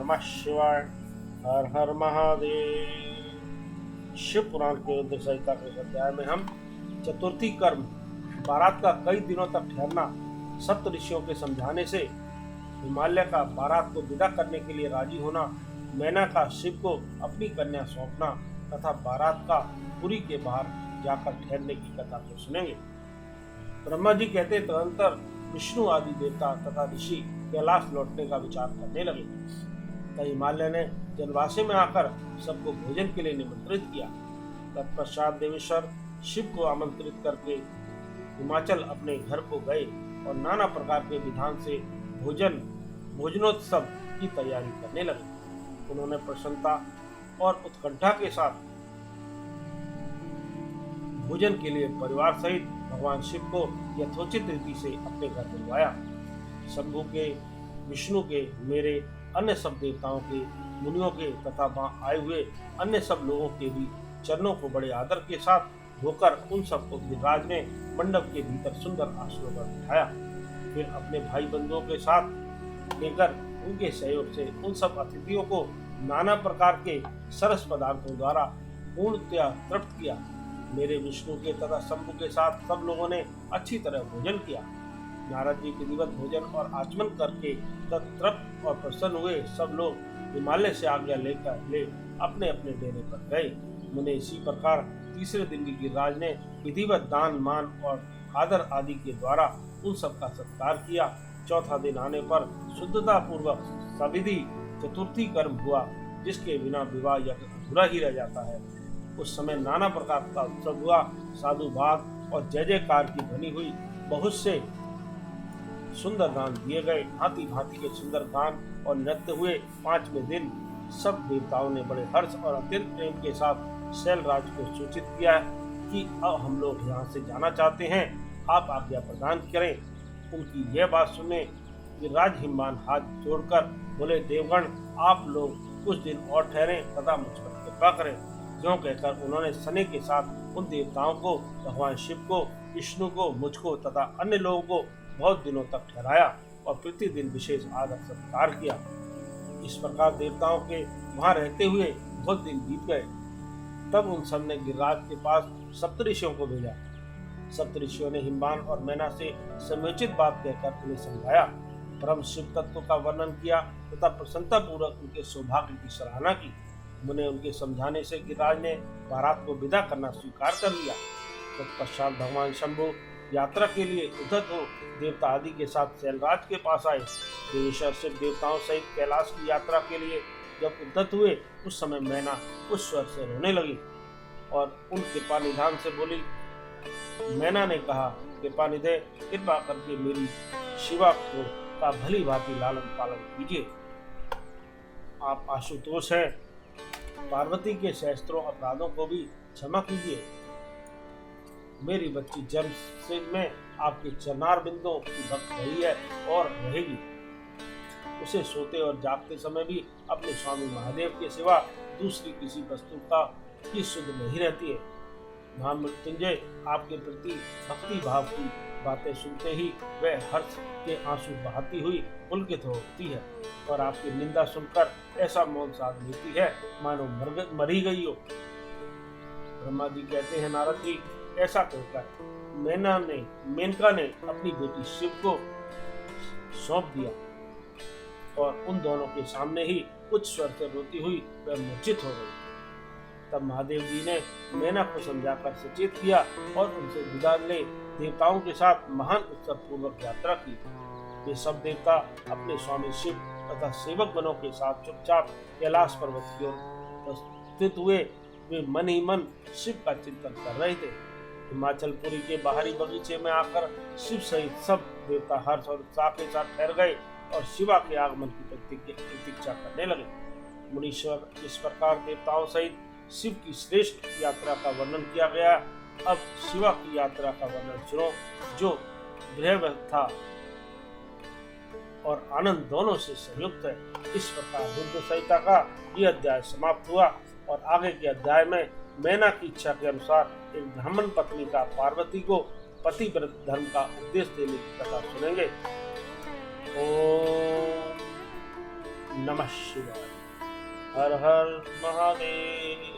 नमः शिवाय। हर हर महादेव। शिव पुराण के रुद्र संहिता के अध्याय में हम चतुर्थी कर्म बारात का कई दिनों तक ठहरना, सप्त ऋषियों के समझाने से हिमालय का बारात को विदा करने के लिए राजी होना, मैना का शिव को अपनी कन्या सौंपना तथा बारात का पुरी के बाहर जाकर ठहरने की कथा को सुनेंगे। ब्रह्मा जी कहते तदंतर विष्णु आदि देवता तथा ऋषि कैलाश लौटने का विचार करने लगे। तब हिमालय ने जनवासे में आकर सबको भोजन के लिए निमंत्रित किया। तत्पश्चात देवेश्वर शिव को आमंत्रित करके हिमाचल अपने घर को गए और नाना प्रकार के विधान से भोजनोत्सव की तैयारी करने लगे। उन्होंने प्रसन्नता और उत्कंठा के साथ भोजन के लिए परिवार सहित भगवान शिव को यथोचित रीति से अपने घर बुलवाया। शंभु के, विष्णु के, मेरे, अन्य सब देवताओं के, मुनियों के तथा वहां आए हुए अन्य सब लोगों के भी चरणों को बड़े आदर के साथ धोकर उन सबको गिरिराज ने मंडप के भीतर सुंदर आसनों पर बिठाया। फिर अपने भाई बंधुओं के साथ लेकर उनके सहयोग से उन सब अतिथियों को नाना प्रकार के सरस पदार्थों द्वारा पूर्णतया तृप्त किया। मेरे, विष्णु के तथा शंभु के साथ सब लोगों ने अच्छी तरह भोजन किया। नारद जी विधिवत भोजन और आचमन करके तृप्त और प्रसन्न हुए सब लोग हिमालय से आज्ञा ले अपने अपने डेरे पर गए। मुने इसी प्रकार तीसरे दिन भी गिरिराज ने विधिवत दान, मान और आदर आदि के द्वारा उन सब का सत्कार किया। चौथा दिन आने पर शुद्धता पूर्वक सविधि चतुर्थी कर्म हुआ, जिसके बिना विवाह यज्ञ अधूरा ही रह जाता है। उस समय नाना प्रकार का उत्सव हुआ। साधु भाग और जय जयकार की ध्वनि हुई। बहुत से सुंदर गान दिए गए। भांति भांति के सुंदर गान और नृत्य हुए। पांचवें दिन सब देवताओं ने बड़े हर्ष और अत्यंत प्रेम के साथ शैलराज को सूचित किया कि अब हम लोग यहाँ से जाना चाहते हैं, आप आज्ञा प्रदान करें। उनकी यह बात सुने कि राज हिमान हाथ जोड़कर बोले, देवगण, आप लोग कुछ दिन और ठहरें तथा मुझ पर कृपा करें। क्यों कहकर उन्होंने सने के साथ उन देवताओं को, भगवान शिव को, विष्णु को, मुझको तथा अन्य लोगों को बहुत दिनों तक ठहराया और प्रतिदिन विशेष आदर सत्कार किया। इस प्रकार देवताओं के वहां रहते हुए बहुत दिन बीत गए। तब उन सब ने गिरिराज के पास सप्तऋषियों को भेजा। सप्तऋषियों ने हिमवान और मैना से समयोचित बात कहकर उन्हें समझाया, परम शिव तत्व का वर्णन किया तथा प्रसन्नता पूर्वक उनके सौभाग्य की सराहना की। मुने उनके समझाने से गिरिराज ने बारात को विदा करना स्वीकार कर लिया। तत्पश्चात भगवान शंभु यात्रा के लिए उद्धत हो देवता आदि के साथ शैलराज के पास आए। देवेश्वर शिव देवताओं सहित कैलाश की यात्रा के लिए जब उद्धत हुए, उस समय मैना उस स्वर से रोने लगी और उन कृपा निधान से बोली। मैना ने कहा, कृपा निधे, कृपा करके मेरी शिवा को का भली भांति लालन पालन कीजिए। आप आशुतोष हैं, पार्वती के सहस्त्रों अपराधों को भी क्षमा कीजिए। मेरी बच्ची जन्म से में आपके चरणार बिंदुओं की भक्त रही है और रहेगी। उसे सोते और जागते समय भी अपने स्वामी महादेव के सिवा दूसरी किसी वस्तु की सुध नहीं रहती है। महामृत्युंजय आपके प्रति भक्ति भाव की बातें सुनते ही वह हर्ष के आंसू बहाती हुई पुलकित होती है और आपकी निंदा सुनकर ऐसा मौन साध लेती है मानो मरी गई हो। ब्रह्मा जी कहते हैं, नारद जी, ऐसा कहकर मेनका ने अपनी बेटी शिव को सौंप दिया और उन दोनों के सामने ही उच्च स्वर से रोती हुई वह मूर्छित हो गई। तब महादेव जी ने मैना को समझाकर सचेत किया और उनसे विदा ले देवताओं के साथ महान उत्सव पूर्वक यात्रा की। वे सब देवता अपने स्वामी शिव तथा सेवक गणों के साथ चुपचाप कैलाश पर्वत की ओर स्थित हुए। वे मन ही मन शिव का चिंतन कर रहे थे। हिमाचलपुरी के बाहरी बगीचे में आकर शिव सहित सब देवता हर्ष और उत्साह के साथ ठहर गए और शिवा के आगमन की प्रतीक्षा करने लगे। मुनीश्वर, इस प्रकार देवताओं सहित शिव की श्रेष्ठ यात्रा का वर्णन किया गया। अब शिवा की यात्रा का वर्णन सुनो, जो गृहस्था और आनंद दोनों से संयुक्त है। इस प्रकार रुद्र संहिता का यह अध्याय समाप्त हुआ और आगे के अध्याय में मैना की इच्छा के अनुसार एक ब्राह्मण पत्नी का पार्वती को पतिव्रत धर्म का उपदेश देने की कथा सुनेंगे। ओम नमः शिवाय। हर हर महादेव।